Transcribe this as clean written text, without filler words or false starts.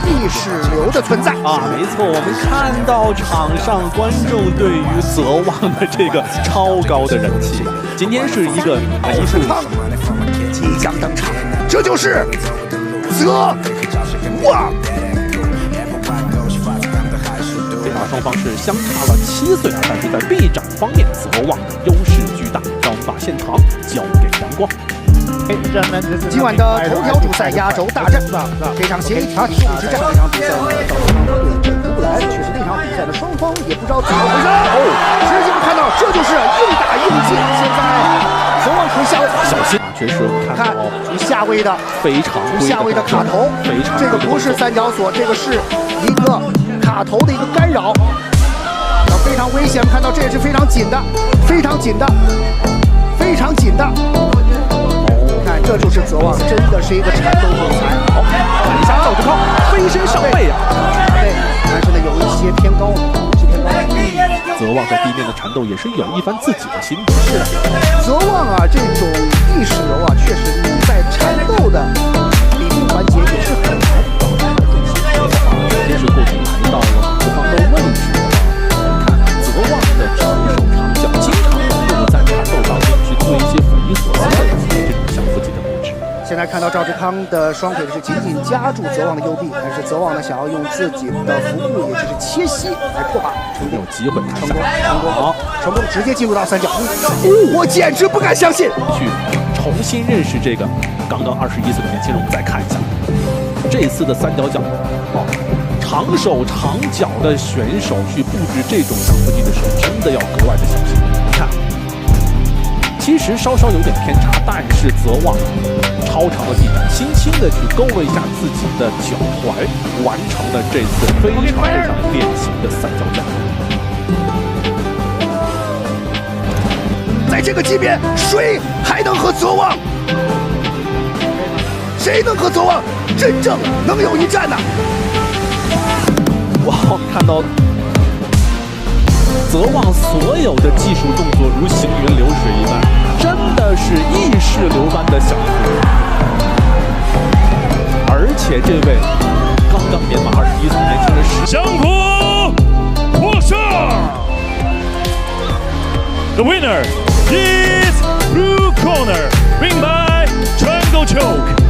意识流的存在啊！没错，我们看到场上观众对于泽旺的这个超高的人气。今天是一个艺术即将登场，这就是泽旺。双方是相差了7岁，但是在臂展方面，泽旺的优势巨大。让我们把现场交给阳光。今晚的头条主赛压轴大战，非常协议体之战。这场比赛呢，到双方对阵乌克兰，却是那场比赛的双方也不知道怎么回事。直接看到，这就是硬打硬进。现在泽旺从下位，小心，确实看到从下位的非常下位的卡头，这个不是三角锁，这个是一个卡头的一个干扰，非常危险。看到这也是非常紧的，非常紧的，非常紧的。看，这就是泽旺，真的是一个缠斗总裁。好，看一下赵志康飞身上位啊，对，但是呢有一些偏高，泽旺在地面的缠斗也是有一番自己的心得。是的，泽旺啊，这种意识流啊，确实你在缠斗的比拼环节也是很难保持的重心。这是过程来到了对方的位置了。看泽旺的长手长脚，经常能够在缠斗当中去做一些匪夷所思的这种降伏击的布置。现在看到赵志康的双腿是紧紧夹住泽旺的右臂，但是泽旺呢想要用自己的腹部，也就是切膝来破把，有机会成功，好，成功，直接进入到三角。我简直不敢相信！去重新认识这个刚刚21岁的年轻人。我们再看一下这次的三角脚，长手长脚的选手去布置这种降伏击的时候，真的要格外的小心。看，其实稍稍有点偏差，但是泽旺超长的臂展，轻轻的去勾了一下自己的脚踝，完成了这次非常典型的三角脚。在这个级别，谁还能和泽旺？谁能和泽旺真正能有一战呢？哇，看到泽旺所有的技术动作如行云流水一般，真的是意识流般的降服。而且这位刚刚年满21岁的年轻人是降服获胜。The winner is Blue Corner, win by Triangle Choke.